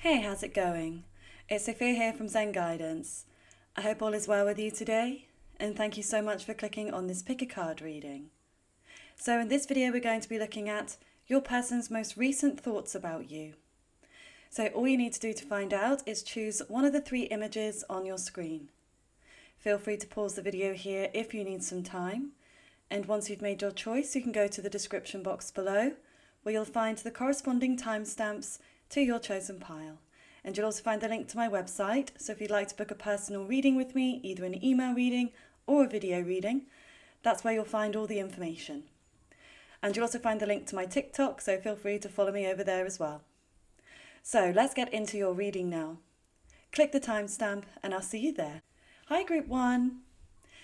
Hey, how's it going? It's Sophia here from Zen Guidance. I hope all is well with you today, and thank you so much for clicking on this pick a card reading. So in this video we're going to be looking at your person's most recent thoughts about you. So all you need to do to find out is choose one of the three images on your screen. Feel free to pause the video here if you need some time, and once you've made your choice you can go to the description box below where you'll find the corresponding timestamps to your chosen pile. And you'll also find the link to my website, so if you'd like to book a personal reading with me, either an email reading or a video reading, that's where you'll find all the information. And you'll also find the link to my TikTok, so feel free to follow me over there as well. So let's get into your reading now. Click the timestamp and I'll see you there. Hi Group 1.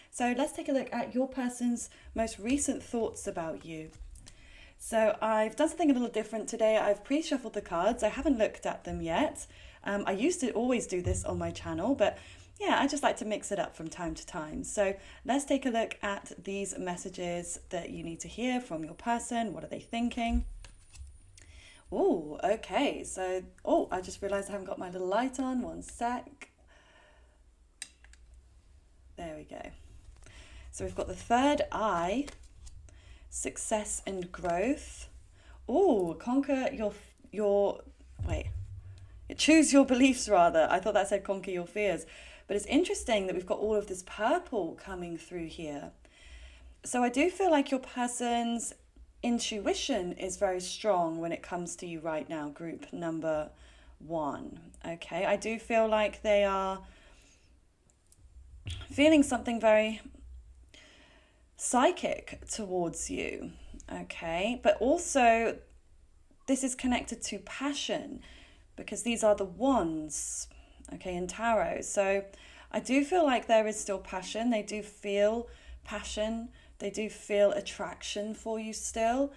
So let's take a look at your person's most recent thoughts about you. So I've done something a little different today. I've pre-shuffled the cards. I haven't looked at them yet. I used to always do this on my channel, but yeah, I just like to mix it up from time to time. So let's take a look at these messages that you need to hear from your person. What are they thinking? Oh, okay. So, I just realized I haven't got my little light on. One sec. There we go. So we've got the third eye. Success and growth. Conquer choose your beliefs rather. I thought that said conquer your fears. But it's interesting that we've got all of this purple coming through here. So I do feel like your person's intuition is very strong when it comes to you right now, group number 1. Okay, I do feel like they are feeling something very psychic towards you, okay? But also this is connected to passion because these are the wands, okay, in tarot. So I do feel like there is still passion. They do feel passion. They do feel attraction for you still.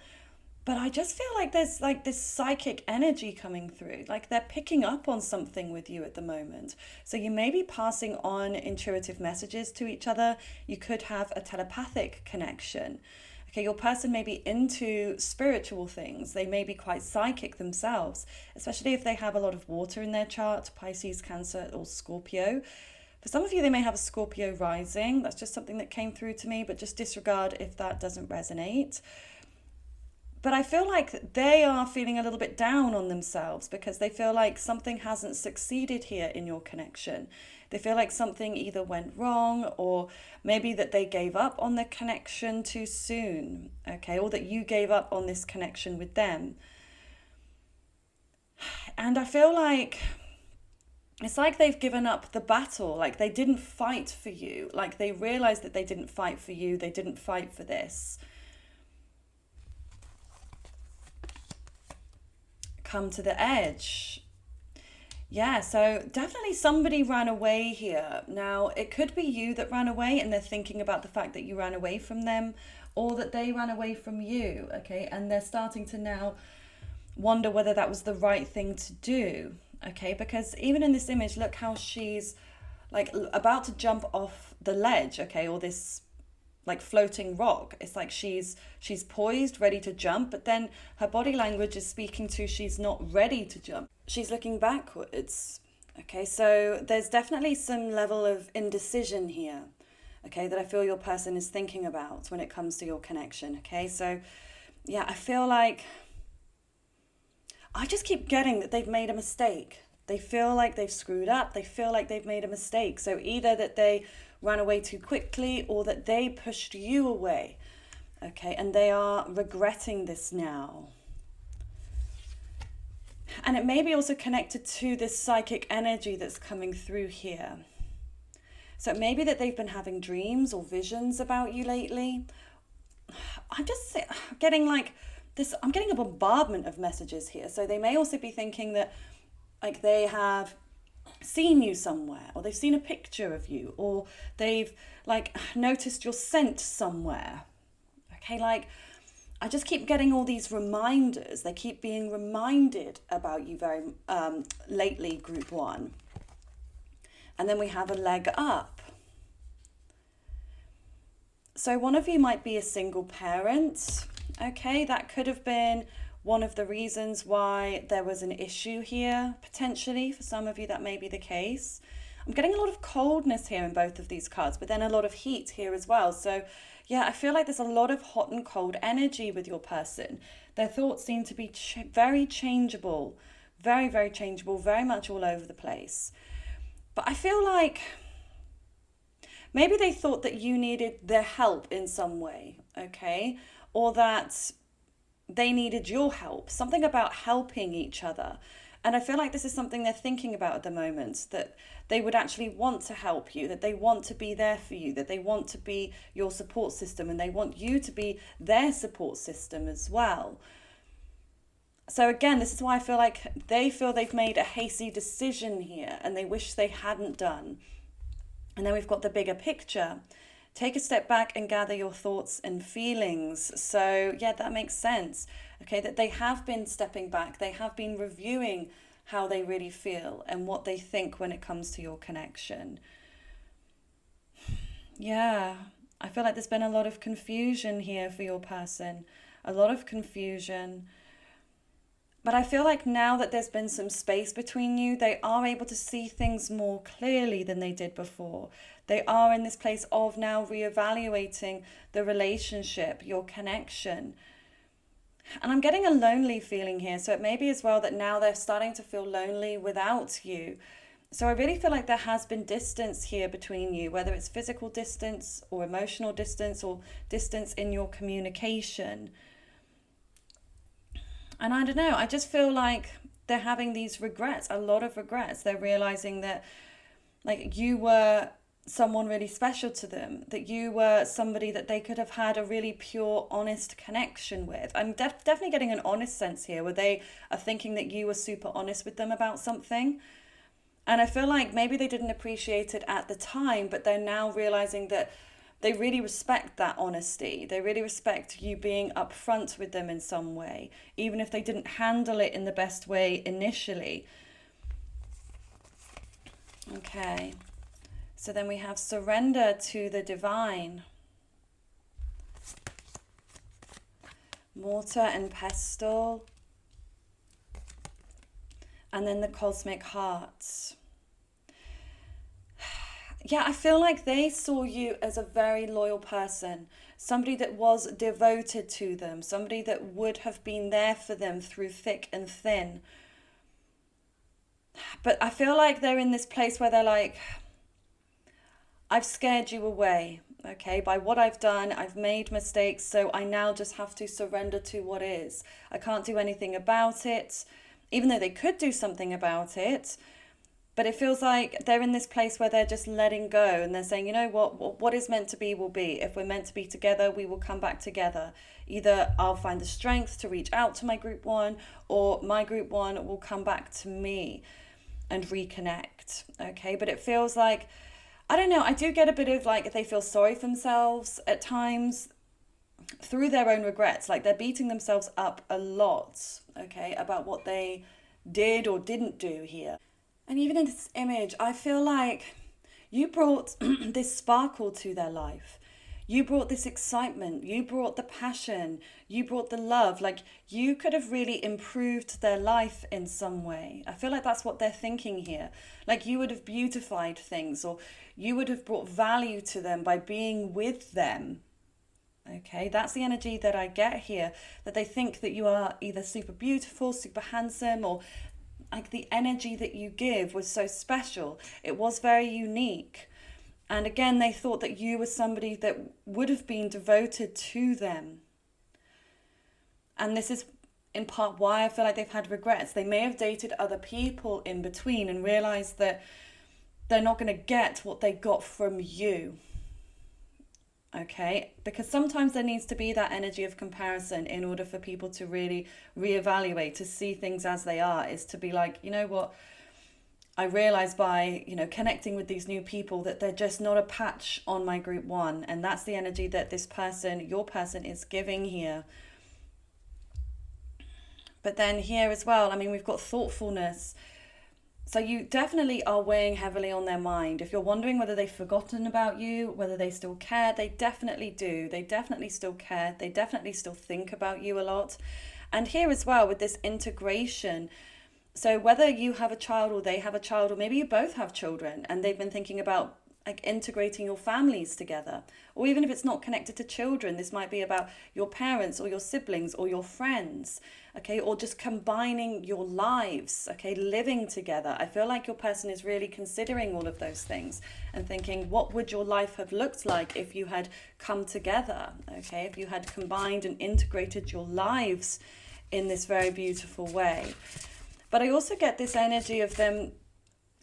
But I just feel like there's like this psychic energy coming through, like they're picking up on something with you at the moment. So you may be passing on intuitive messages to each other. You could have a telepathic connection. Okay, your person may be into spiritual things. They may be quite psychic themselves, especially if they have a lot of water in their chart, Pisces, Cancer, or Scorpio. For some of you, they may have a Scorpio rising. That's just something that came through to me, but just disregard if that doesn't resonate. But I feel like they are feeling a little bit down on themselves because they feel like something hasn't succeeded here in your connection. They feel like something either went wrong or maybe that they gave up on the connection too soon, okay, or that you gave up on this connection with them. And I feel like it's like they've given up the battle, like they didn't fight for you, like they realized that they didn't fight for you, they didn't fight for this. Come to the edge. Yeah, so definitely somebody ran away here. Now, it could be you that ran away and they're thinking about the fact that you ran away from them or that they ran away from you, okay? And they're starting to now wonder whether that was the right thing to do, okay? Because even in this image, look how she's like about to jump off the ledge, okay? Or this like floating rock. It's like she's poised, ready to jump, but then her body language is speaking to she's not ready to jump. She's looking backwards. Okay, so there's definitely some level of indecision here, okay, that I feel your person is thinking about when it comes to your connection, okay? So yeah, I feel like I just keep getting that they've made a mistake. They feel like they've screwed up. They feel like they've made a mistake. So either that they ran away too quickly or that they pushed you away. Okay, and they are regretting this now. And it may be also connected to this psychic energy that's coming through here. So it may be that they've been having dreams or visions about you lately. I'm just getting like this, I'm getting a bombardment of messages here. So they may also be thinking that like they have seen you somewhere, or they've seen a picture of you, or they've like noticed your scent somewhere. Okay, like I just keep getting all these reminders. They keep being reminded about you very lately, group 1. And then we have a leg up. So one of you might be a single parent. Okay, that could have been one of the reasons why there was an issue here, potentially. For some of you, that may be the case. I'm getting a lot of coldness here in both of these cards, but then a lot of heat here as well. So yeah, I feel like there's a lot of hot and cold energy with your person. Their thoughts seem to be very changeable, very, very changeable, very much all over the place. But I feel like maybe they thought that you needed their help in some way, okay? Or that they needed your help, something about helping each other. And I feel like this is something they're thinking about at the moment, that they would actually want to help you, that they want to be there for you, that they want to be your support system, and they want you to be their support system as well. So again, this is why I feel like they feel they've made a hasty decision here and they wish they hadn't done. And then we've got the bigger picture. Take a step back and gather your thoughts and feelings. So yeah, that makes sense. Okay, that they have been stepping back. They have been reviewing how they really feel and what they think when it comes to your connection. Yeah, I feel like there's been a lot of confusion here for your person. A lot of confusion. But I feel like now that there's been some space between you, they are able to see things more clearly than they did before. They are in this place of now reevaluating the relationship, your connection. And I'm getting a lonely feeling here. So it may be as well that now they're starting to feel lonely without you. So I really feel like there has been distance here between you, whether it's physical distance or emotional distance or distance in your communication. And I don't know, I just feel like they're having these regrets, a lot of regrets. They're realizing that like you were someone really special to them, that you were somebody that they could have had a really pure, honest connection with. I'm definitely getting an honest sense here where they are thinking that you were super honest with them about something. And I feel like maybe they didn't appreciate it at the time, but they're now realizing that they really respect that honesty. They really respect you being upfront with them in some way, even if they didn't handle it in the best way initially. Okay. So then we have surrender to the divine. Mortar and pestle. And then the cosmic heart. Yeah, I feel like they saw you as a very loyal person, somebody that was devoted to them, somebody that would have been there for them through thick and thin. But I feel like they're in this place where they're like, I've scared you away, okay? By what I've done, I've made mistakes, so I now just have to surrender to what is. I can't do anything about it, even though they could do something about it. But it feels like they're in this place where they're just letting go and they're saying, you know what is meant to be will be. If we're meant to be together, we will come back together. Either I'll find the strength to reach out to my group one, or my group one will come back to me and reconnect, okay? But it feels like, I don't know, I do get a bit of like they feel sorry for themselves at times through their own regrets. Like they're beating themselves up a lot, okay, about what they did or didn't do here. And even in this image, I feel like you brought this sparkle to their life. You brought this excitement. You brought the passion. You brought the love. Like you could have really improved their life in some way. I feel like that's what they're thinking here. Like you would have beautified things, or you would have brought value to them by being with them. Okay, that's the energy that I get here, that they think that you are either super beautiful, super handsome, or like the energy that you give was so special. It was very unique. And again, they thought that you were somebody that would have been devoted to them. And this is in part why I feel like they've had regrets. They may have dated other people in between and realized that they're not going to get what they got from you. Okay, because sometimes there needs to be that energy of comparison in order for people to really reevaluate, to see things as they are, is to be like, you know what, I realize by, connecting with these new people that they're just not a patch on my group one. And that's the energy that this person, your person, is giving here. But then here as well, I mean, we've got thoughtfulness. So you definitely are weighing heavily on their mind. If you're wondering whether they've forgotten about you, whether they still care, they definitely do. They definitely still care. They definitely still think about you a lot. And here as well with this integration, so whether you have a child or they have a child, or maybe you both have children and they've been thinking about like integrating your families together, or even if it's not connected to children, this might be about your parents or your siblings or your friends, okay, or just combining your lives, okay, living together. I feel like your person is really considering all of those things and thinking, what would your life have looked like if you had come together, okay, if you had combined and integrated your lives in this very beautiful way. But I also get this energy of them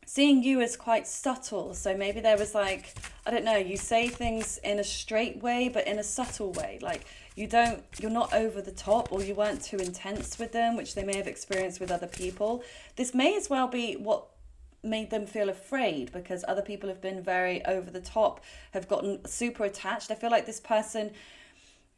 seeing you as quite subtle. So maybe there was like, I don't know, you say things in a straight way, but in a subtle way. Like you're not over the top, or you weren't too intense with them, which they may have experienced with other people. This may as well be what made them feel afraid, because other people have been very over the top, have gotten super attached. I feel like this person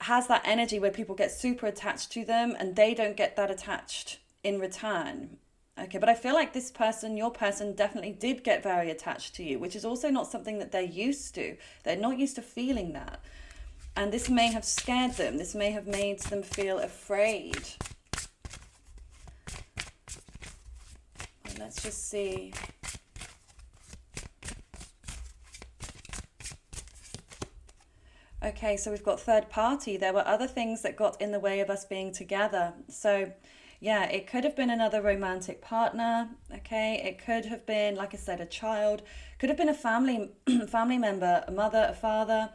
has that energy where people get super attached to them and they don't get that attached in return. Okay, but I feel like this person, your person, definitely did get very attached to you, which is also not something that they're used to. They're not used to feeling that. And this may have scared them. This may have made them feel afraid. Well, let's just see. Okay, so we've got third party. There were other things that got in the way of us being together. So yeah, it could have been another romantic partner, okay? It could have been, like I said, a child. Could have been a family member, a mother, a father.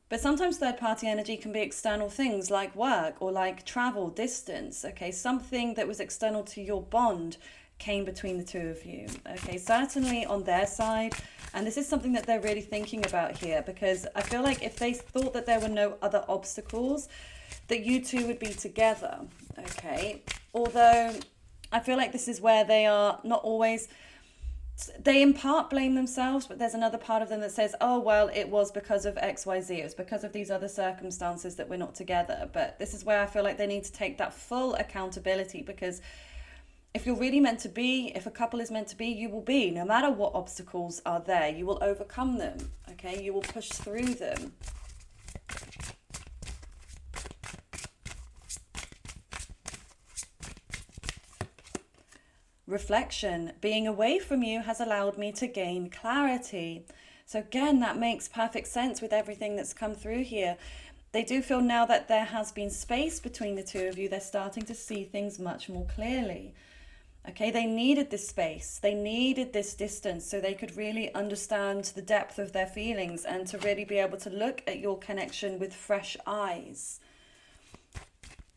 But sometimes third-party energy can be external things like work or like travel, distance, okay? Something that was external to your bond came between the two of you, okay? Certainly on their side. And this is something that they're really thinking about here, because I feel like if they thought that there were no other obstacles, that you two would be together, okay? Although I feel like this is where they are not always, they in part blame themselves, but there's another part of them that says, oh, well, it was because of XYZ, it was because of these other circumstances that we're not together. But this is where I feel like they need to take that full accountability, because if you're really meant to be, if a couple is meant to be, you will be, no matter what obstacles are there, you will overcome them, okay? You will push through them. Reflection, being away from you has allowed me to gain clarity. So again, that makes perfect sense with everything that's come through here. They do feel now that there has been space between the two of you, they're starting to see things much more clearly. Okay, they needed this space, they needed this distance so they could really understand the depth of their feelings and to really be able to look at your connection with fresh eyes.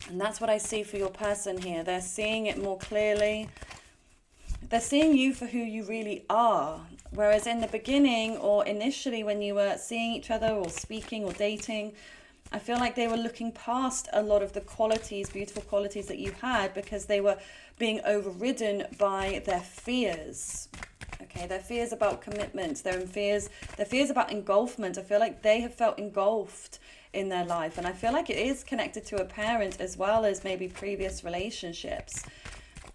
And that's what I see for your person here. They're seeing it more clearly. They're seeing you for who you really are. Whereas in the beginning or initially when you were seeing each other or speaking or dating, I feel like they were looking past a lot of the qualities, beautiful qualities that you had, because they were being overridden by their fears. Okay, their fears about commitment, their fears about engulfment. I feel like they have felt engulfed in their life. And I feel like it is connected to a parent as well as maybe previous relationships.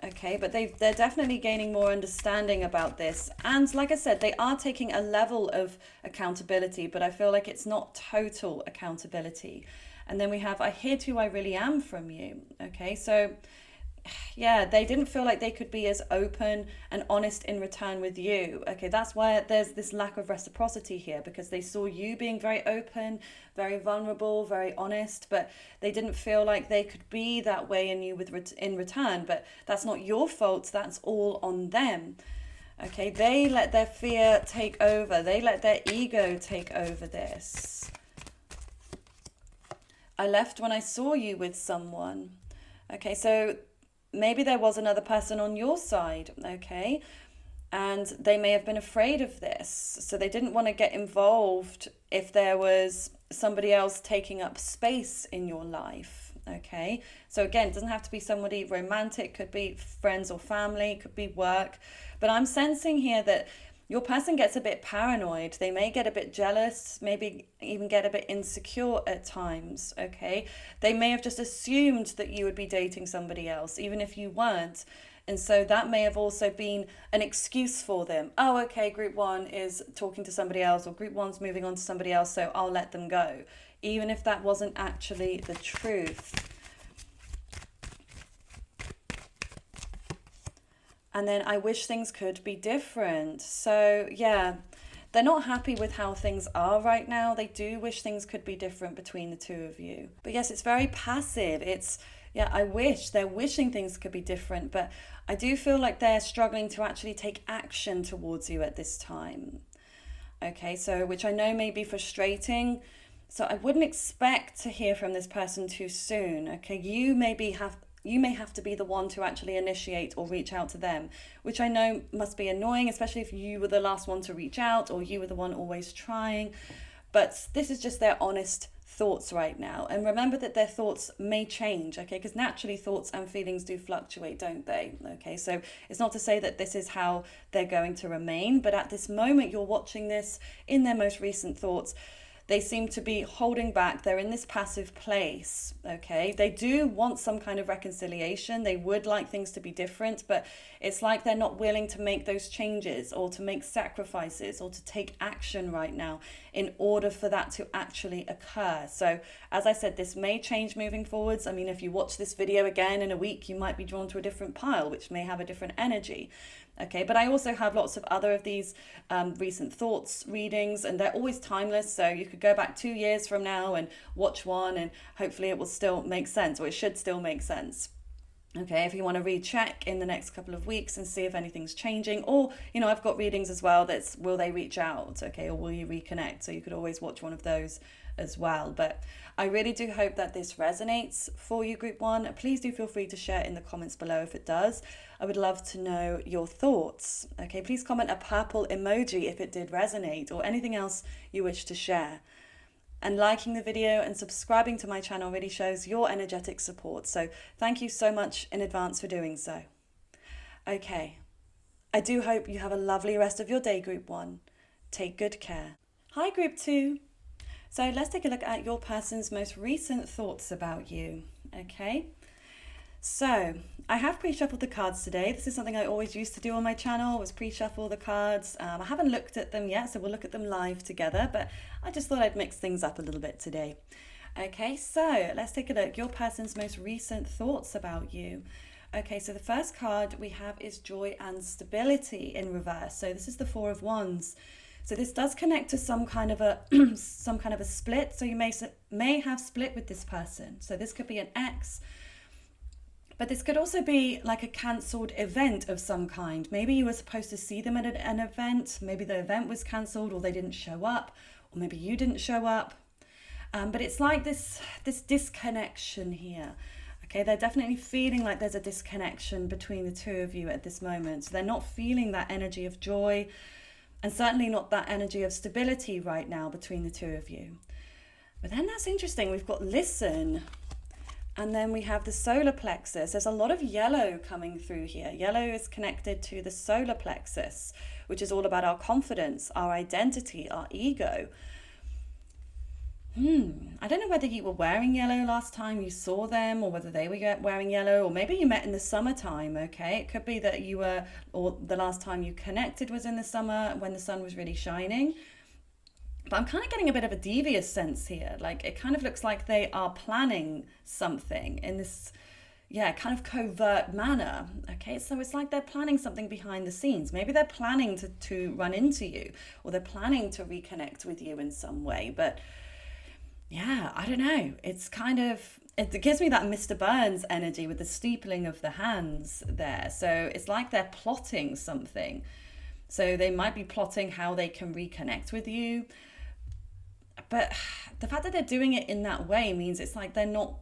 Okay, but they're definitely gaining more understanding about this. And like I said, they are taking a level of accountability, but I feel like it's not total accountability. And then we have, I hid who I really am from you. Okay, so yeah, they didn't feel like they could be as open and honest in return with you. Okay, that's why there's this lack of reciprocity here, because they saw you being very open, very vulnerable, very honest, but they didn't feel like they could be that way in you in return. But that's not your fault, that's all on them. Okay, they let their fear take over, they let their ego take over this. I left when I saw you with someone. Okay, so maybe there was another person on your side, okay? And they may have been afraid of this. So they didn't want to get involved if there was somebody else taking up space in your life, okay? So again, it doesn't have to be somebody romantic, could be friends or family, could be work. But I'm sensing here that your person gets a bit paranoid. They may get a bit jealous, maybe even get a bit insecure at times, okay? They may have just assumed that you would be dating somebody else, even if you weren't. And so that may have also been an excuse for them. Oh, okay, group one is talking to somebody else, or group one's moving on to somebody else, so I'll let them go. Even if that wasn't actually the truth. And then I wish things could be different. So yeah, they're not happy with how things are right now. They do wish things could be different between the two of you. But yes, it's very passive. It's, yeah, I wish. They're wishing things could be different, but I do feel like they're struggling to actually take action towards you at this time. Okay, so which I know may be frustrating. So I wouldn't expect to hear from this person too soon. Okay, you may have to be the one to actually initiate or reach out to them, which I know must be annoying, especially if you were the last one to reach out or you were the one always trying. But this is just their honest thoughts right now. And remember that their thoughts may change, okay? Because naturally thoughts and feelings do fluctuate, don't they? Okay, so it's not to say that this is how they're going to remain, but at this moment you're watching this in their most recent thoughts. They seem to be holding back. They're in this passive place, okay? They do want some kind of reconciliation. They would like things to be different, but it's like they're not willing to make those changes or to make sacrifices or to take action right now in order for that to actually occur. So, as I said, this may change moving forwards. I mean, if you watch this video again in a week, you might be drawn to a different pile, which may have a different energy. Okay, but I also have lots of other of these recent thoughts readings, and they're always timeless. So you could go back 2 years from now and watch one, and hopefully it will still make sense, or it should still make sense. Okay, if you want to recheck in the next couple of weeks and see if anything's changing, or, you know, I've got readings as well that's will they reach out, okay, or will you reconnect? So you could always watch one of those as well. But I really do hope that this resonates for you, Group 1. Please do feel free to share in the comments below if it does. I would love to know your thoughts. Okay, please comment a purple emoji if it did resonate, or anything else you wish to share. And liking the video and subscribing to my channel really shows your energetic support. So thank you so much in advance for doing so. Okay, I do hope you have a lovely rest of your day, Group 1. Take good care. Hi, Group 2. So let's take a look at your person's most recent thoughts about you. Okay, so I have pre-shuffled the cards today. This is something I always used to do on my channel, was pre-shuffle the cards. I haven't looked at them yet, so we'll look at them live together, but I just thought I'd mix things up a little bit today. Okay, so let's take a look. Your person's most recent thoughts about you. Okay, so the first card we have is Joy and Stability in reverse. So this is the Four of Wands. So this does connect to some kind of a split. So you may have split with this person. So this could be an ex, but this could also be like a cancelled event of some kind. Maybe you were supposed to see them at an event. Maybe the event was cancelled, or they didn't show up, or maybe you didn't show up. But it's like this disconnection here. Okay, they're definitely feeling like there's a disconnection between the two of you at this moment. So they're not feeling that energy of joy, and certainly not that energy of stability right now between the two of you. But then that's interesting. We've got listen. And then we have the solar plexus. There's a lot of yellow coming through here. Yellow is connected to the solar plexus, which is all about our confidence, our identity, our ego. I don't know whether you were wearing yellow last time you saw them, or whether they were wearing yellow, or maybe you met in the summertime, okay? It could be that you were, or the last time you connected was in the summer when the sun was really shining. But I'm kind of getting a bit of a devious sense here. Like, it kind of looks like they are planning something in this, kind of covert manner. Okay, so it's like they're planning something behind the scenes. Maybe they're planning to run into you, or they're planning to reconnect with you in some way. But yeah, I don't know. It's kind of, it gives me that Mr. Burns energy with the steepling of the hands there. So it's like they're plotting something. So they might be plotting how they can reconnect with you. But the fact that they're doing it in that way means it's like they're not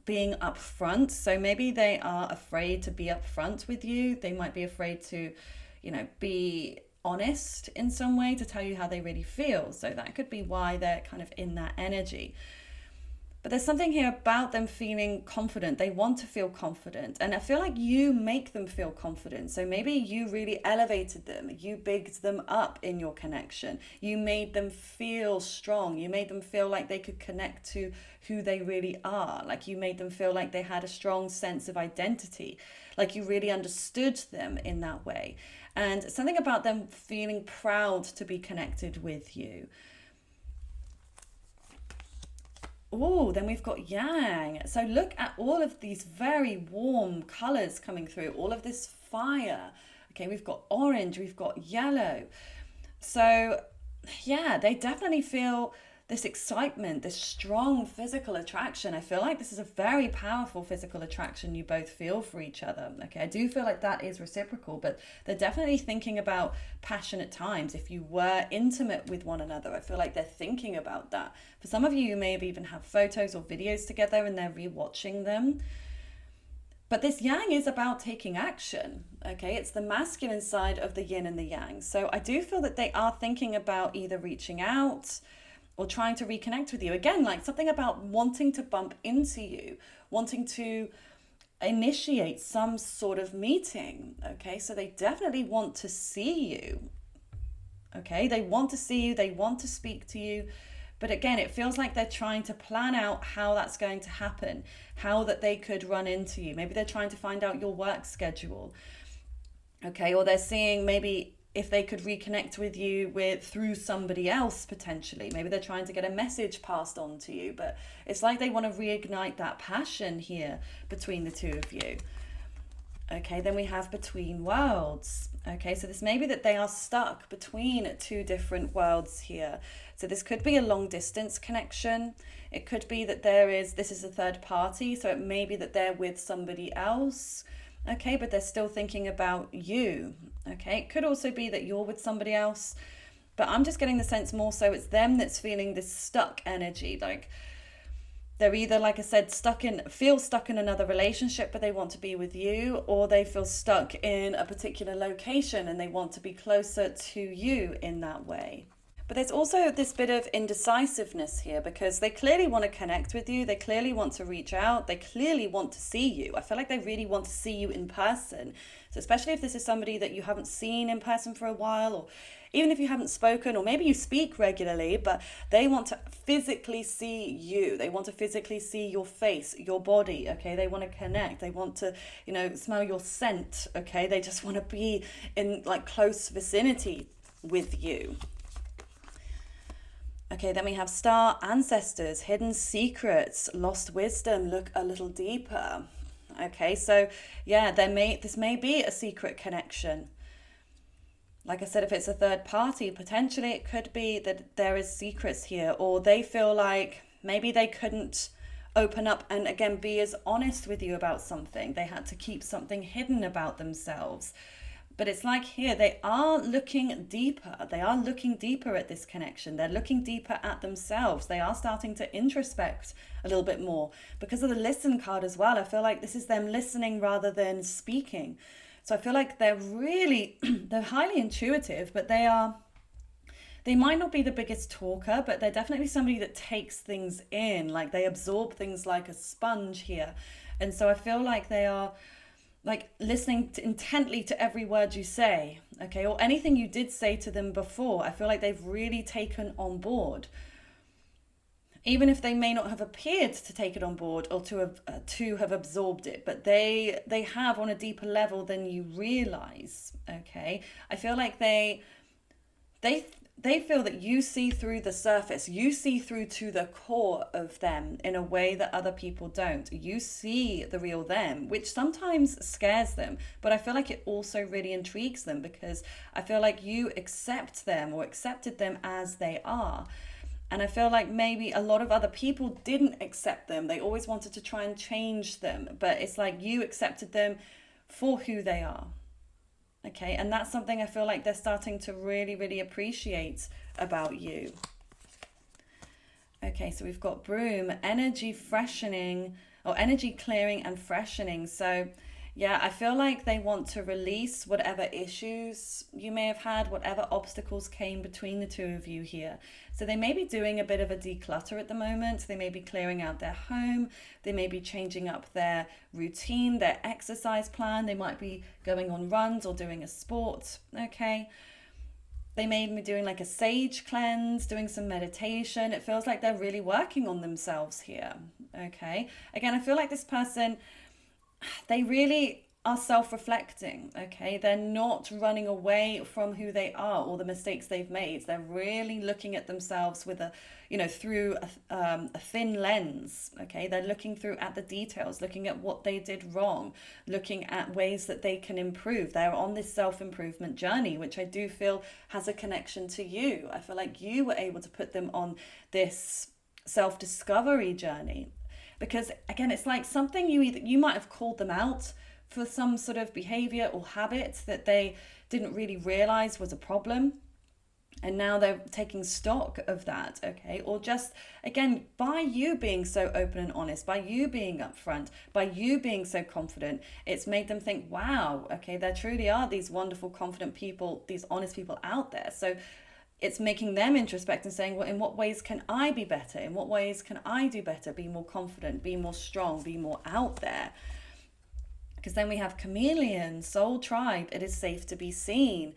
being upfront. So maybe they are afraid to be upfront with you. They might be afraid to, be honest in some way, to tell you how they really feel. So that could be why they're kind of in that energy. But there's something here about them feeling confident. They want to feel confident. And I feel like you make them feel confident. So maybe you really elevated them. You bigged them up in your connection. You made them feel strong. You made them feel like they could connect to who they really are. Like you made them feel like they had a strong sense of identity. Like you really understood them in that way. And something about them feeling proud to be connected with you. Oh, then we've got yang. So look at all of these very warm colors coming through, all of this fire. Okay, we've got orange, we've got yellow. So yeah, they definitely feel this excitement, this strong physical attraction. I feel like this is a very powerful physical attraction you both feel for each other. Okay, I do feel like that is reciprocal, but they're definitely thinking about passionate times. If you were intimate with one another, I feel like they're thinking about that. For some of you, you may have even have photos or videos together and they're rewatching them. But this yang is about taking action, okay? It's the masculine side of the yin and the yang. So I do feel that they are thinking about either reaching out or trying to reconnect with you. Again, like something about wanting to bump into you, wanting to initiate some sort of meeting, okay? So they definitely want to see you, okay? They want to see you, they want to speak to you. But again, it feels like they're trying to plan out how that's going to happen, how that they could run into you. Maybe they're trying to find out your work schedule, okay? Or they're seeing maybe if they could reconnect with you through somebody else potentially. Maybe they're trying to get a message passed on to you, but it's like they want to reignite that passion here between the two of you. Okay, then we have between worlds. Okay, so this may be that they are stuck between two different worlds here. So this could be a long distance connection. It could be that this is a third party. So it may be that they're with somebody else. Okay, but they're still thinking about you. Okay, it could also be that you're with somebody else. But I'm just getting the sense more so it's them that's feeling this stuck energy. Like they're either, like I said, feel stuck in another relationship, but they want to be with you, or they feel stuck in a particular location and they want to be closer to you in that way. But there's also this bit of indecisiveness here because they clearly want to connect with you. They clearly want to reach out. They clearly want to see you. I feel like they really want to see you in person. So especially if this is somebody that you haven't seen in person for a while, or even if you haven't spoken, or maybe you speak regularly, but they want to physically see you. They want to physically see your face, your body, okay? They want to connect. They want to, smell your scent, okay? They just want to be in like close vicinity with you. Okay, then we have star, ancestors, hidden secrets, lost wisdom, look a little deeper. Okay, so yeah, this may be a secret connection. Like I said, if it's a third party, potentially it could be that there is secrets here, or they feel like maybe they couldn't open up and again be as honest with you about something. They had to keep something hidden about themselves. But it's like here, they are looking deeper. They are looking deeper at this connection. They're looking deeper at themselves. They are starting to introspect a little bit more. Because of the listen card as well, I feel like this is them listening rather than speaking. So I feel like they're highly intuitive, but they might not be the biggest talker, but they're definitely somebody that takes things in. Like they absorb things like a sponge here. And so I feel like they are like listening intently to every word you say, okay, or anything you did say to them before. I feel like they've really taken on board, even if they may not have appeared to take it on board or to have absorbed it, but they have on a deeper level than you realize. Okay, I feel like they feel that you see through the surface. You see through to the core of them in a way that other people don't. You see the real them, which sometimes scares them, but I feel like it also really intrigues them because I feel like you accept them or accepted them as they are. And I feel like maybe a lot of other people didn't accept them. They always wanted to try and change them, but it's like you accepted them for who they are. Okay, and that's something I feel like they're starting to really, really appreciate about you. Okay, so we've got broom, energy freshening, or energy clearing and freshening. So yeah, I feel like they want to release whatever issues you may have had, whatever obstacles came between the two of you here. So they may be doing a bit of a declutter at the moment. They may be clearing out their home. They may be changing up their routine, their exercise plan. They might be going on runs or doing a sport, okay? They may be doing like a sage cleanse, doing some meditation. It feels like they're really working on themselves here, okay? Again, I feel like this person, they really are self-reflecting, okay? They're not running away from who they are or the mistakes they've made. They're really looking at themselves with a, through a thin lens, okay? They're looking through at the details, looking at what they did wrong, looking at ways that they can improve. They're on this self-improvement journey, which I do feel has a connection to you. I feel like you were able to put them on this self-discovery journey. Because again, it's like something you might have called them out for some sort of behavior or habit that they didn't really realize was a problem. And now they're taking stock of that, okay? Or just, again, by you being so open and honest, by you being upfront, by you being so confident, it's made them think, wow, okay, there truly are these wonderful, confident people, these honest people out there. So it's making them introspect and saying, well, in what ways can I be better? In what ways can I do better? Be more confident, be more strong, be more out there. Because then we have chameleon, soul tribe, it is safe to be seen.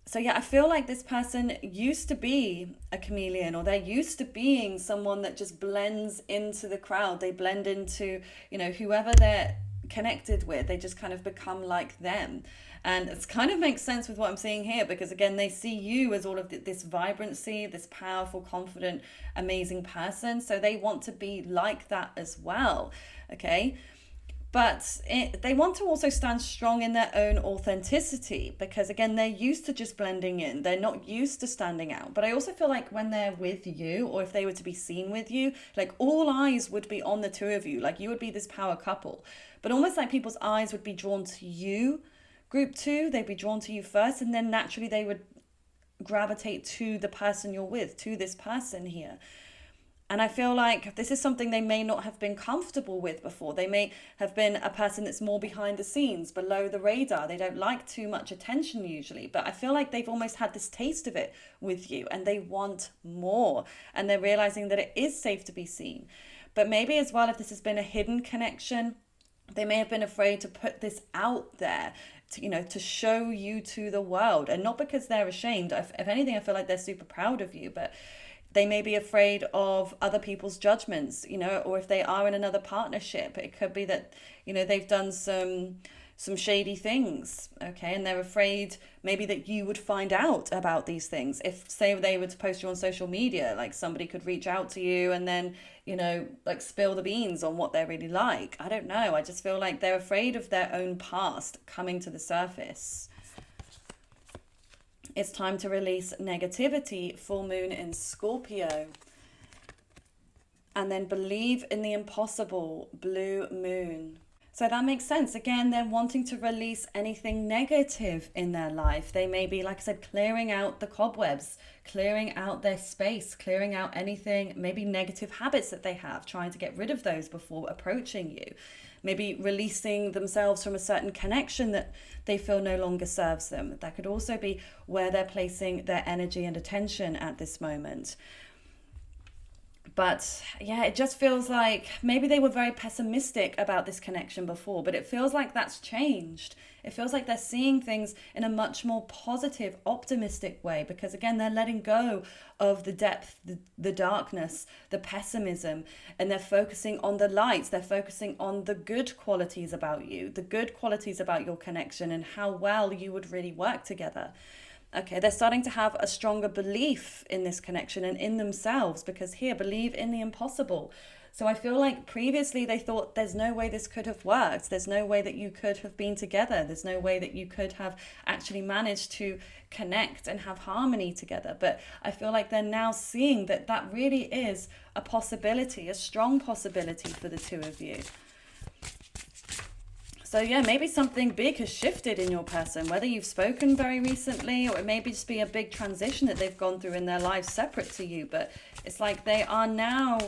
So yeah, I feel like this person used to be a chameleon, or they're used to being someone that just blends into the crowd. They blend into, whoever they're connected with, they just kind of become like them. And it kind of makes sense with what I'm seeing here, because again, they see you as all of this vibrancy, this powerful, confident, amazing person. So they want to be like that as well. Okay. But they want to also stand strong in their own authenticity, because again, they're used to just blending in. They're not used to standing out. But I also feel like when they're with you, or if they were to be seen with you, like all eyes would be on the two of you. Like you would be this power couple, but almost like people's eyes would be drawn to you. Group two, they'd be drawn to you first, and then naturally they would gravitate to the person you're with, to this person here. And I feel like this is something they may not have been comfortable with before. They may have been a person that's more behind the scenes, below the radar. They don't like too much attention usually, but I feel like they've almost had this taste of it with you, and they want more, and they're realizing that it is safe to be seen. But maybe as well, if this has been a hidden connection, they may have been afraid to put this out there, to show you to the world. And not because they're ashamed. If anything, I feel like they're super proud of you, but they may be afraid of other people's judgments, or if they are in another partnership, it could be that, they've done some shady things, okay? And they're afraid maybe that you would find out about these things. If, say, they were to post you on social media, like somebody could reach out to you and then, like spill the beans on what they're really like. I don't know. I just feel like they're afraid of their own past coming to the surface. It's time to release negativity, full moon in Scorpio. And then believe in the impossible, blue moon. So that makes sense. Again, they're wanting to release anything negative in their life. They may be, like I said, clearing out the cobwebs, clearing out their space, clearing out anything, maybe negative habits that they have, trying to get rid of those before approaching you. Maybe releasing themselves from a certain connection that they feel no longer serves them. That could also be where they're placing their energy and attention at this moment. But yeah, it just feels like maybe they were very pessimistic about this connection before, but it feels like that's changed. It feels like they're seeing things in a much more positive, optimistic way, because again, they're letting go of the depth, the darkness, the pessimism, and they're focusing on the lights. They're focusing on the good qualities about you, the good qualities about your connection, and how well you would really work together. Okay, they're starting to have a stronger belief in this connection and in themselves, because here, believe in the impossible. So I feel like previously they thought there's no way this could have worked. There's no way that you could have been together. There's no way that you could have actually managed to connect and have harmony together. But I feel like they're now seeing that that really is a possibility, a strong possibility for the two of you. So yeah, maybe something big has shifted in your person, whether you've spoken very recently, or it may just be a big transition that they've gone through in their lives separate to you. But it's like they are now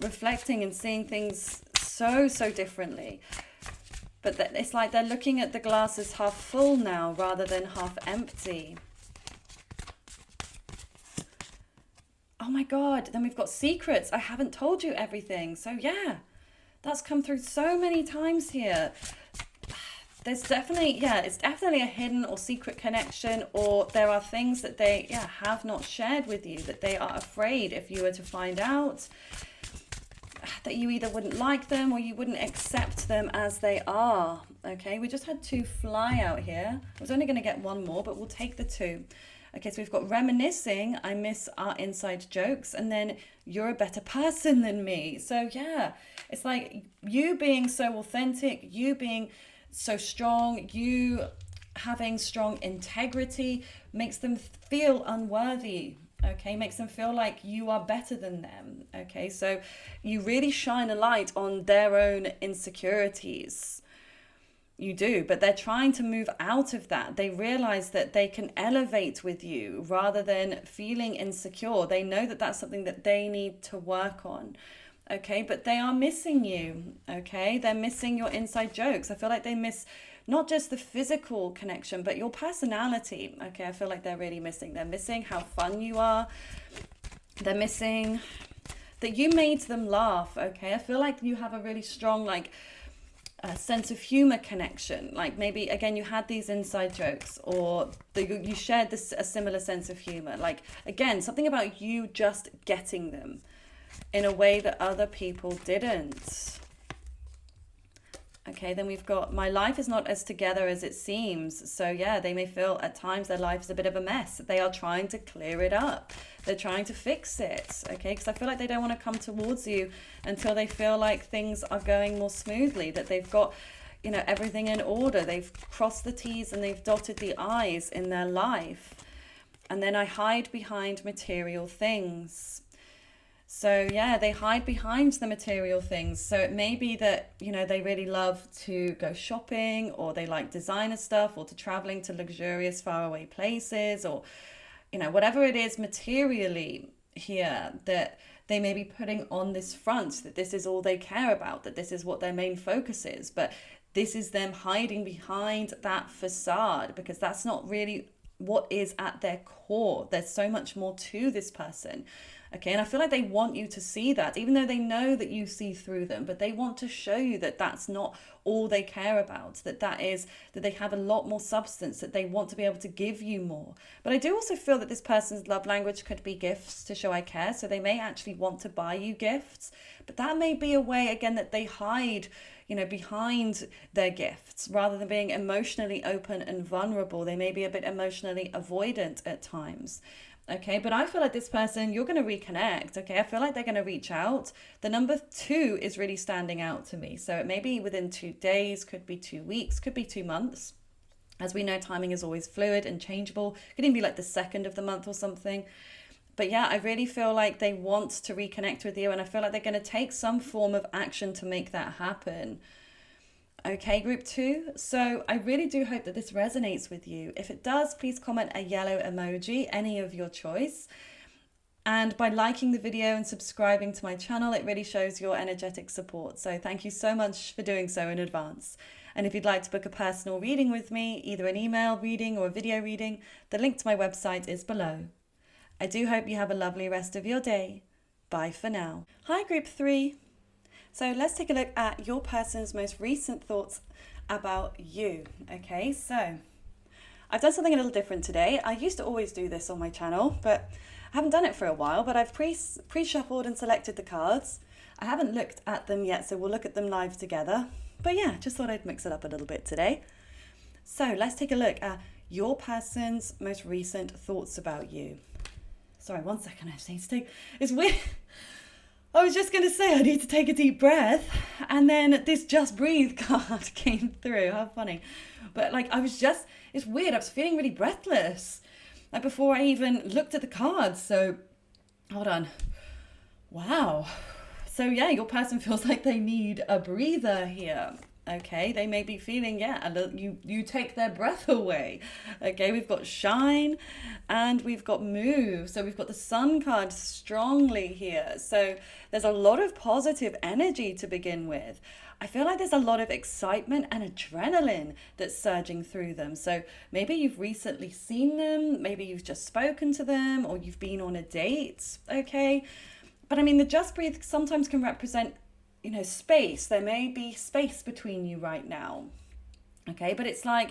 reflecting and seeing things so differently. But it's like they're looking at the glass as half full now rather than half empty. Oh my God, then we've got secrets. I haven't told you everything. So yeah, that's come through so many times here. There's definitely, it's definitely a hidden or secret connection, or there are things that they, have not shared with you, that they are afraid if you were to find out, that you either wouldn't like them or you wouldn't accept them as they are. Okay, we just had 2 fly out here. I was only going to get 1 more, but we'll take the 2. Okay, so we've got reminiscing, I miss our inside jokes, and then you're a better person than me. So yeah, it's like you being so authentic, you being so strong, you having strong integrity makes them feel unworthy. Okay, makes them feel like you are better than them. Okay, so you really shine a light on their own insecurities. You do, but they're trying to move out of that. They realize that they can elevate with you rather than feeling insecure. They know that that's something that they need to work on. Okay, but they are missing you. Okay, they're missing your inside jokes. I feel like they miss not just the physical connection, but your personality. Okay, I feel like they're really missing. They're missing how fun you are. They're missing that you made them laugh. Okay, I feel like you have a really strong, like, sense of humor connection. Like maybe again you had these inside jokes, or you shared a similar sense of humor. Like again, something about you just getting them in a way that other people didn't. Okay, then we've got my life is not as together as it seems. So yeah, they may feel at times their life is a bit of a mess. They are trying to clear it up. They're trying to fix it. Okay, because I feel like they don't want to come towards you until they feel like things are going more smoothly, that they've got, you know, everything in order. They've crossed the T's and they've dotted the I's in their life. And then I hide behind material things. So yeah, they hide behind the material things. So it may be that, you know, they really love to go shopping, or they like designer stuff, or to traveling to luxurious faraway places, or, you know, whatever it is materially here that they may be putting on this front, that this is all they care about, that this is what their main focus is. But this is them hiding behind that facade, because that's not really what is at their core. There's so much more to this person. Okay, and I feel like they want you to see that, even though they know that you see through them, but they want to show you that that's not all they care about, that they have a lot more substance, that they want to be able to give you more. But I do also feel that this person's love language could be gifts to show I care, so they may actually want to buy you gifts, but that may be a way, again, that they hide, you know, behind their gifts, rather than being emotionally open and vulnerable. They may be a bit emotionally avoidant at times. Okay, but I feel like this person, you're going to reconnect. Okay, I feel like they're going to reach out. The number 2 is really standing out to me. So it may be within 2 days, could be 2 weeks, could be 2 months. As we know, timing is always fluid and changeable. It could even be like the 2nd of the month or something. But yeah, I really feel like they want to reconnect with you, and I feel like they're going to take some form of action to make that happen. Okay, group 2. So I really do hope that this resonates with you. If it does, please comment a yellow emoji, any of your choice. And by liking the video and subscribing to my channel, it really shows your energetic support. So thank you so much for doing so in advance. And if you'd like to book a personal reading with me, either an email reading or a video reading, the link to my website is below. I do hope you have a lovely rest of your day. Bye for now. Hi, group 3. So let's take a look at your person's most recent thoughts about you. Okay, so I've done something a little different today. I used to always do this on my channel, but I haven't done it for a while, but I've pre-shuffled and selected the cards. I haven't looked at them yet, so we'll look at them live together. But yeah, just thought I'd mix it up a little bit today. So let's take a look at your person's most recent thoughts about you. Sorry, 1 second, I just need to take, it's weird. I was just going to say I need to take a deep breath, and then this Just Breathe card came through. How funny. But like it's weird. I was feeling really breathless like before I even looked at the cards. So hold on. Wow. So yeah, your person feels like they need a breather here. Okay, they may be feeling, yeah, a little, you take their breath away. Okay, we've got shine and we've got move. So we've got the sun card strongly here. So there's a lot of positive energy to begin with. I feel like there's a lot of excitement and adrenaline that's surging through them. So maybe you've recently seen them, maybe you've just spoken to them, or you've been on a date, okay? But I mean, the Just Breathe sometimes can represent, you know, space. There may be space between you right now. Okay, but it's like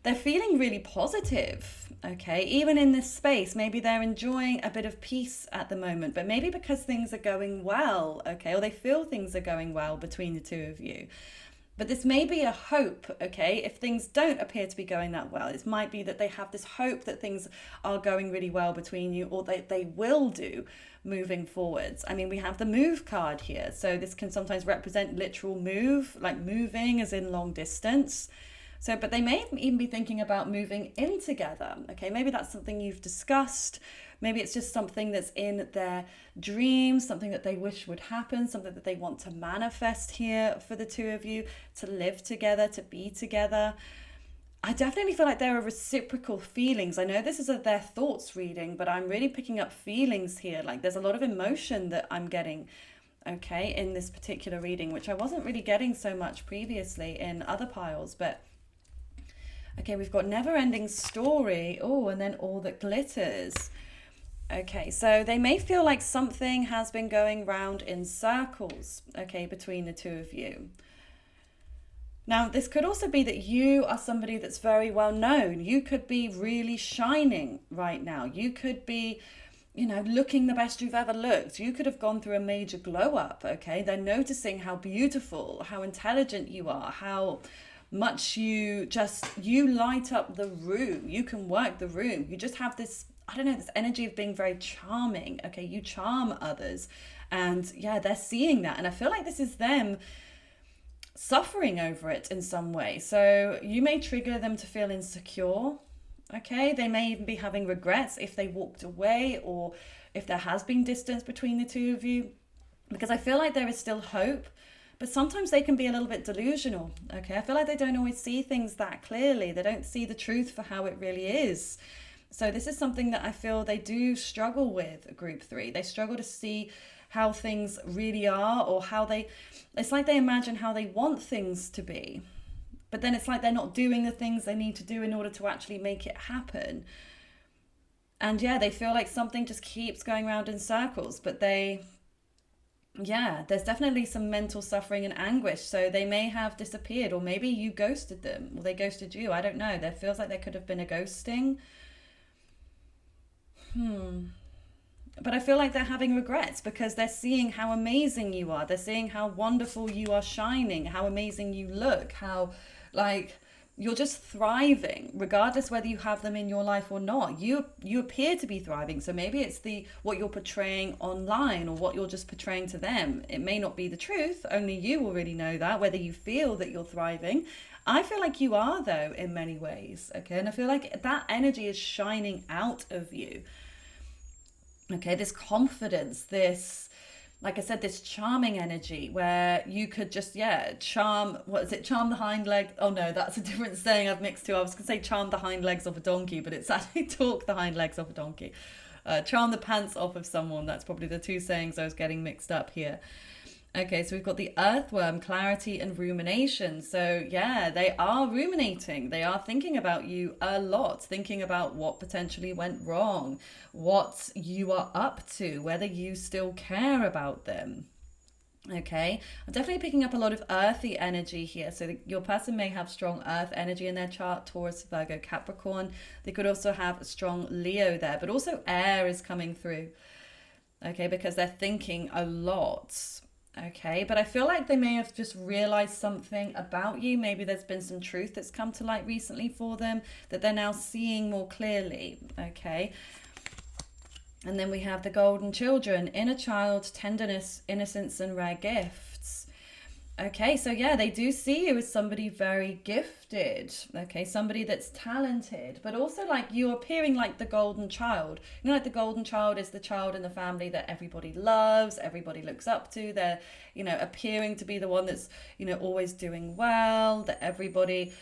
they're feeling really positive. Okay, even in this space, maybe they're enjoying a bit of peace at the moment, but maybe because things are going well, okay, or they feel things are going well between the two of you. But this may be a hope, okay? If things don't appear to be going that well, it might be that they have this hope that things are going really well between you, or they will do moving forwards. I mean, we have the move card here. So this can sometimes represent literal move, like moving as in long distance. So, but they may even be thinking about moving in together. Okay, maybe that's something you've discussed. Maybe it's just something that's in their dreams, something that they wish would happen, something that they want to manifest here for the two of you, to live together, to be together. I definitely feel like there are reciprocal feelings. I know this is their thoughts reading, but I'm really picking up feelings here. Like there's a lot of emotion that I'm getting, okay, in this particular reading, which I wasn't really getting so much previously in other piles. But okay, we've got never ending story. Oh, and then all that glitters. Okay, so they may feel like something has been going round in circles, okay, between the two of you. Now, this could also be that you are somebody that's very well known. You could be really shining right now. You could be, you know, looking the best you've ever looked. You could have gone through a major glow up, okay? They're noticing how beautiful, how intelligent you are, how much you light up the room. You can work the room. You just have this, I don't know, this energy of being very charming, okay? You charm others. And yeah, they're seeing that. And I feel like this is them suffering over it in some way. So you may trigger them to feel insecure, okay? They may even be having regrets if they walked away, or if there has been distance between the two of you, because I feel like there is still hope, but sometimes they can be a little bit delusional, okay? I feel like they don't always see things that clearly. They don't see the truth for how it really is. So this is something that I feel they do struggle with, group 3. They struggle to see how things really are, or how it's like they imagine how they want things to be, but then it's like they're not doing the things they need to do in order to actually make it happen. And yeah, they feel like something just keeps going around in circles, but there's definitely some mental suffering and anguish. So they may have disappeared, or maybe you ghosted them, or they ghosted you. I don't know. There feels like there could have been a ghosting. But I feel like they're having regrets because they're seeing how amazing you are. They're seeing how wonderful you are shining, how amazing you look, how like you're just thriving, regardless whether you have them in your life or not. You appear to be thriving. So maybe it's what you're portraying online, or what you're just portraying to them. It may not be the truth. Only you will really know that, whether you feel that you're thriving. I feel like you are, though, in many ways. Okay. And I feel like that energy is shining out of you. Okay, this confidence, this, like I said, this charming energy where you could just, charm the hind leg? Oh no, that's a different saying I've mixed two. I was going to say charm the hind legs off a donkey, but it's actually talk the hind legs off a donkey. Charm the pants off of someone. That's probably the two sayings I was getting mixed up here. Okay, so we've got the earthworm, clarity and rumination. So yeah, they are ruminating. They are thinking about you a lot, thinking about what potentially went wrong, what you are up to, whether you still care about them. Okay, I'm definitely picking up a lot of earthy energy here. So your person may have strong earth energy in their chart, Taurus, Virgo, Capricorn. They could also have a strong Leo there, but also air is coming through. Okay, because they're thinking a lot. Okay, but I feel like they may have just realized something about you. Maybe there's been some truth that's come to light recently for them that they're now seeing more clearly. Okay. And then we have the golden children, inner child, tenderness, innocence, and rare gifts. Okay, so yeah, they do see you as somebody very gifted, okay, somebody that's talented, but also like you're appearing like the golden child. You know, like the golden child is the child in the family that everybody loves, everybody looks up to. They're, you know, appearing to be the one that's, you know, always doing well, that everybody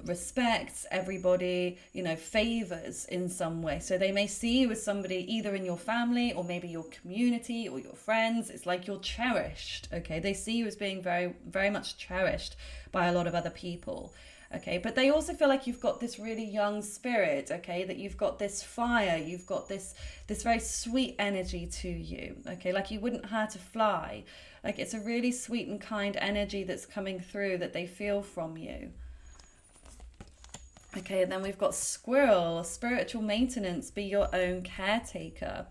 respects, everybody, you know, favors in some way. So they may see you as somebody either in your family or maybe your community or your friends. It's like you're cherished. Okay, they see you as being very, very much cherished by a lot of other people. Okay, but they also feel like you've got this really young spirit. Okay, that you've got this fire, you've got this very sweet energy to you. Okay, like you wouldn't hurt a fly. Like it's a really sweet and kind energy that's coming through that they feel from you. Okay, and then we've got squirrel, spiritual maintenance, be your own caretaker.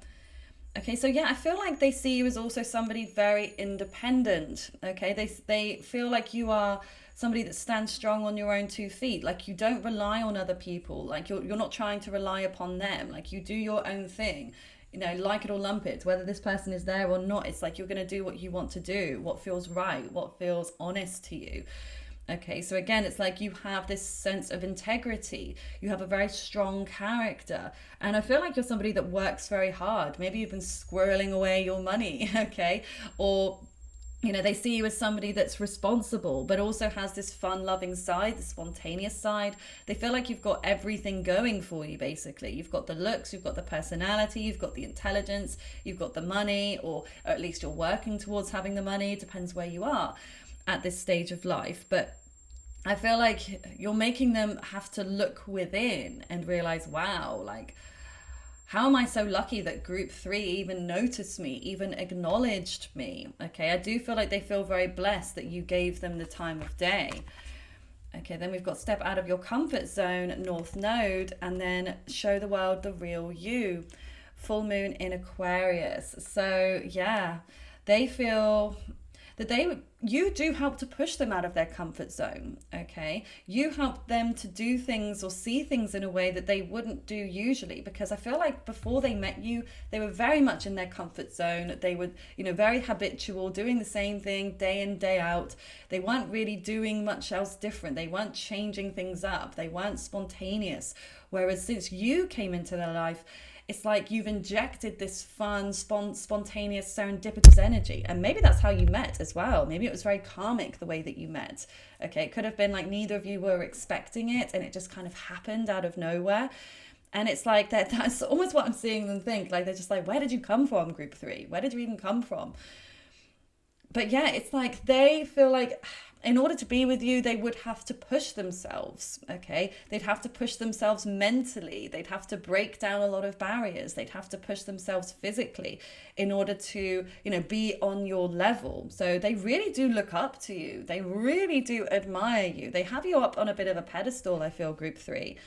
Okay, so yeah, I feel like they see you as also somebody very independent. Okay, they feel like you are somebody that stands strong on your own 2 feet. Like you don't rely on other people. Like you're not trying to rely upon them. Like you do your own thing. You know, like it or lump it, whether this person is there or not, it's like you're going to do what you want to do, what feels right, what feels honest to you. Okay, so again, it's like you have this sense of integrity. You have a very strong character. And I feel like you're somebody that works very hard. Maybe you've been squirreling away your money, okay? Or, you know, they see you as somebody that's responsible, but also has this fun loving side, the spontaneous side. They feel like you've got everything going for you, basically. You've got the looks, you've got the personality, you've got the intelligence, you've got the money, or at least you're working towards having the money. It depends where you are at this stage of life. But I feel like you're making them have to look within and realize, wow, like, how am I so lucky that group 3 even noticed me, even acknowledged me? Okay, I do feel like they feel very blessed that you gave them the time of day. Okay, then we've got step out of your comfort zone, North Node, and then show the world the real you, full moon in Aquarius. So yeah, they feel that you do help to push them out of their comfort zone. Okay, you help them to do things or see things in a way that they wouldn't do usually, because I feel like before they met you, they were very much in their comfort zone. They were, you know, very habitual, doing the same thing day in, day out. They weren't really doing much else different. They weren't changing things up. They weren't spontaneous. Whereas since you came into their life, it's like you've injected this fun, spontaneous, serendipitous energy. And maybe that's how you met as well. Maybe it was very karmic the way that you met. Okay, it could have been like neither of you were expecting it and it just kind of happened out of nowhere. And it's like that's almost what I'm seeing them think. Like they're just like, where did you come from, group 3? Where did you even come from? But yeah, it's like they feel like in order to be with you, they would have to push themselves, okay? They'd have to push themselves mentally. They'd have to break down a lot of barriers. They'd have to push themselves physically in order to, you know, be on your level. So they really do look up to you. They really do admire you. They have you up on a bit of a pedestal, I feel, group 3.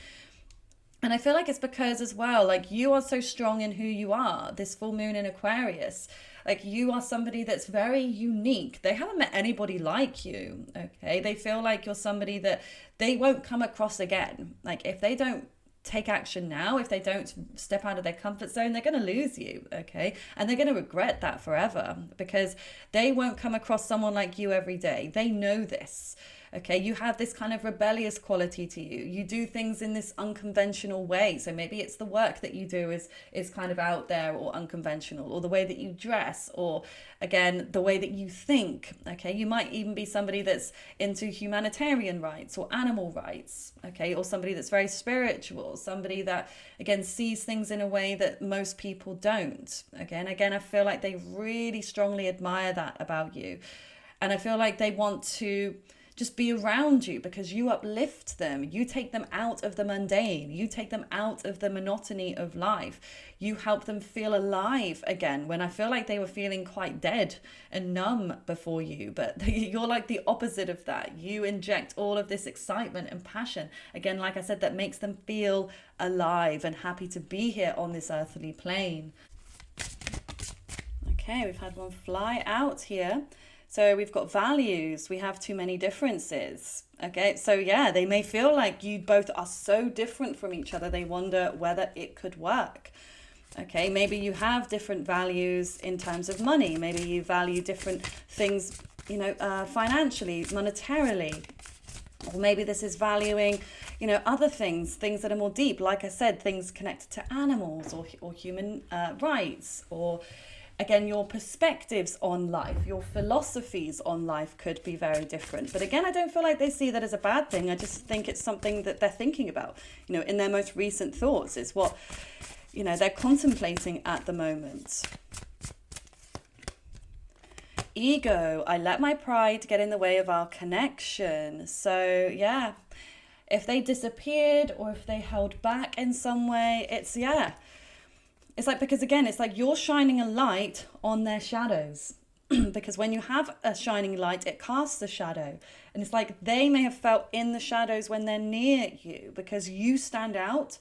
And I feel like it's because as well, like you are so strong in who you are, this full moon in Aquarius. Like you are somebody that's very unique. They haven't met anybody like you, okay? They feel like you're somebody that they won't come across again. Like if they don't take action now, if they don't step out of their comfort zone, they're going to lose you, okay? And they're going to regret that forever because they won't come across someone like you every day. They know this. Okay, you have this kind of rebellious quality to you. You do things in this unconventional way. So maybe it's the work that you do is kind of out there or unconventional, or the way that you dress, or again, the way that you think. Okay, you might even be somebody that's into humanitarian rights or animal rights. Okay, or somebody that's very spiritual, somebody that again sees things in a way that most people don't. Okay, and again, I feel like they really strongly admire that about you. And I feel like they want to just be around you because you uplift them. You take them out of the mundane. You take them out of the monotony of life. You help them feel alive again when I feel like they were feeling quite dead and numb before you. But you're like the opposite of that. You inject all of this excitement and passion. Again, like I said, that makes them feel alive and happy to be here on this earthly plane. Okay, we've had one fly out here. So we've got values, we have too many differences. Okay, so yeah, they may feel like you both are so different from each other, they wonder whether it could work. Okay, maybe you have different values in terms of money. Maybe you value different things, you know, financially, monetarily. Or maybe this is valuing, you know, other things that are more deep. Like I said, things connected to animals or human rights, or again, your perspectives on life, your philosophies on life could be very different. But again, I don't feel like they see that as a bad thing. I just think it's something that they're thinking about, you know, in their most recent thoughts. It's what, you know, they're contemplating at the moment. Ego, I let my pride get in the way of our connection. So yeah, if they disappeared or if they held back in some way, it's like, because again, it's like you're shining a light on their shadows. Because when you have a shining light, it casts a shadow. And it's like they may have felt in the shadows when they're near you because you stand out,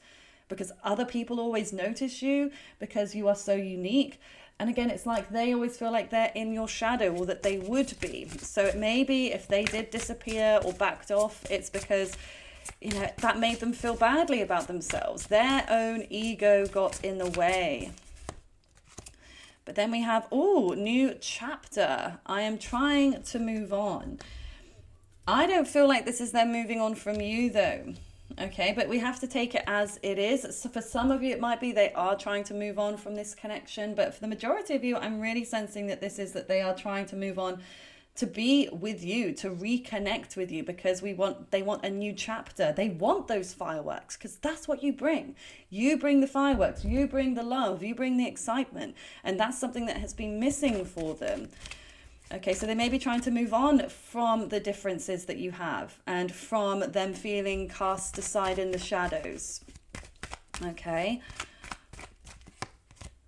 because other people always notice you because you are so unique. And again, it's like they always feel like they're in your shadow, or that they would be. So it may be if they did disappear or backed off, it's because, you know, that made them feel badly about themselves. Their own ego got in the way. But then we have, new chapter. I am trying to move on. I don't feel like this is them moving on from you though. Okay, but we have to take it as it is. So for some of you, it might be they are trying to move on from this connection. But for the majority of you, I'm really sensing that this is that they are trying to move on to be with you, to reconnect with you, because they want a new chapter. They want those fireworks because that's what you bring. You bring the fireworks, you bring the love, you bring the excitement. And that's something that has been missing for them. Okay, so they may be trying to move on from the differences that you have and from them feeling cast aside in the shadows. Okay.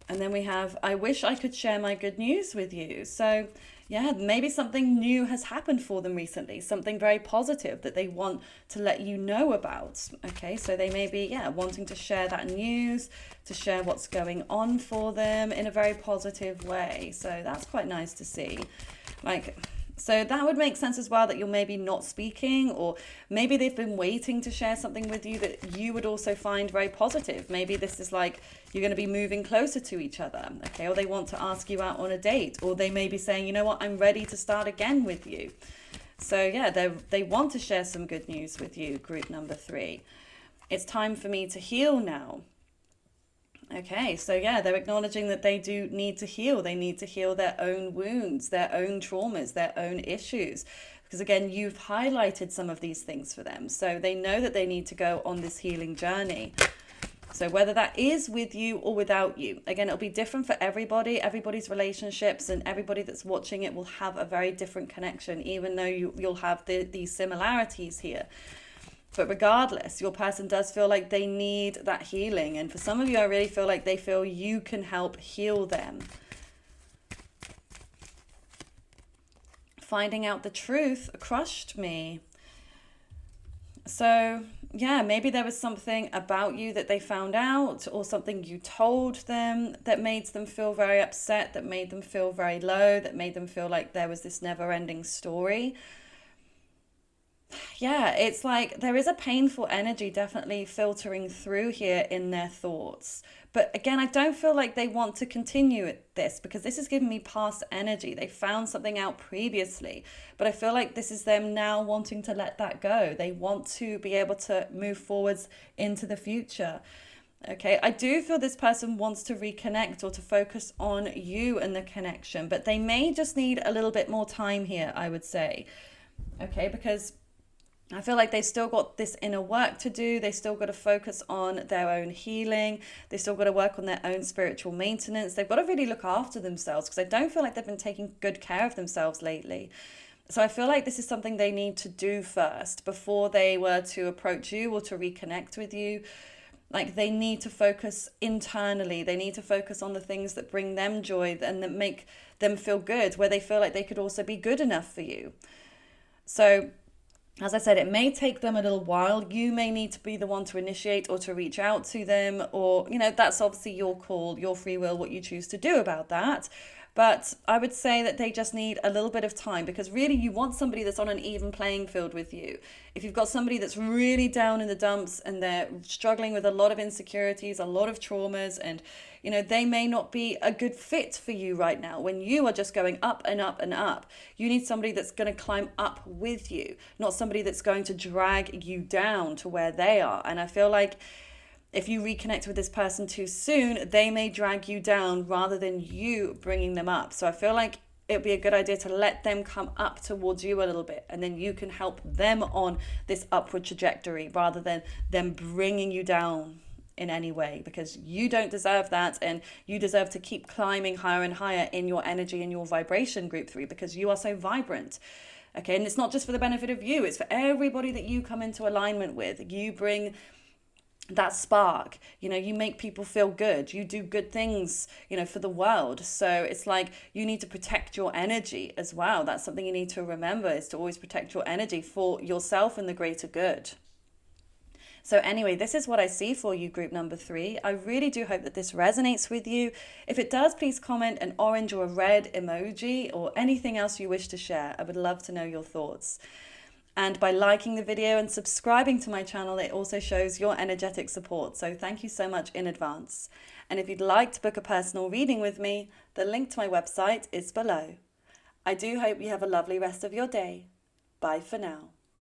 And then we have, I wish I could share my good news with you. So yeah, maybe something new has happened for them recently, something very positive that they want to let you know about. Okay, so they may be, wanting to share that news, to share what's going on for them in a very positive way. So that's quite nice to see. So that would make sense as well, that you're maybe not speaking, or maybe they've been waiting to share something with you that you would also find very positive. Maybe this is like you're going to be moving closer to each other, okay? Or they want to ask you out on a date, or they may be saying, you know what, I'm ready to start again with you. So yeah, they want to share some good news with you, group number 3. It's time for me to heal now. Okay, so yeah, they're acknowledging that they do need to heal. They need to heal their own wounds, their own traumas, their own issues. Because again, you've highlighted some of these things for them. So they know that they need to go on this healing journey. So whether that is with you or without you, again, it'll be different for everybody. Everybody's relationships and everybody that's watching it will have a very different connection, even though you'll have these similarities here. But regardless, your person does feel like they need that healing. And for some of you, I really feel like they feel you can help heal them. Finding out the truth crushed me. So yeah, maybe there was something about you that they found out, or something you told them that made them feel very upset, that made them feel very low, that made them feel like there was this never-ending story. Yeah, it's like there is a painful energy definitely filtering through here in their thoughts. But again, I don't feel like they want to continue this, because this is giving me past energy. They found something out previously, but I feel like this is them now wanting to let that go. They want to be able to move forwards into the future. Okay, I do feel this person wants to reconnect or to focus on you and the connection, but they may just need a little bit more time here, I would say. Okay, because I feel like they've still got this inner work to do. They still got to focus on their own healing. They still got to work on their own spiritual maintenance. They've got to really look after themselves, because I don't feel like they've been taking good care of themselves lately. So I feel like this is something they need to do first before they were to approach you or to reconnect with you. Like, they need to focus internally. They need to focus on the things that bring them joy and that make them feel good, where they feel like they could also be good enough for you. So as I said, it may take them a little while. You may need to be the one to initiate or to reach out to them, or, that's obviously your call, your free will, what you choose to do about that. But I would say that they just need a little bit of time, because really you want somebody that's on an even playing field with you. If you've got somebody that's really down in the dumps and they're struggling with a lot of insecurities, a lot of traumas, and they may not be a good fit for you right now when you are just going up and up and up. You need somebody that's going to climb up with you, not somebody that's going to drag you down to where they are. And I feel like if you reconnect with this person too soon, they may drag you down rather than you bringing them up. So I feel like it'd be a good idea to let them come up towards you a little bit, and then you can help them on this upward trajectory rather than them bringing you down in any way, because you don't deserve that, and you deserve to keep climbing higher and higher in your energy and your vibration, group 3, because you are so vibrant. Okay, and it's not just for the benefit of you, it's for everybody that you come into alignment with. You bring that spark, you make people feel good, you do good things, for the world. So it's like you need to protect your energy as well. That's something you need to remember, is to always protect your energy for yourself and the greater good. So anyway, this is what I see for you, group number 3. I really do hope that this resonates with you. If it does, please comment an orange or a red emoji or anything else you wish to share. I would love to know your thoughts. And by liking the video and subscribing to my channel, it also shows your energetic support. So thank you so much in advance. And if you'd like to book a personal reading with me, the link to my website is below. I do hope you have a lovely rest of your day. Bye for now.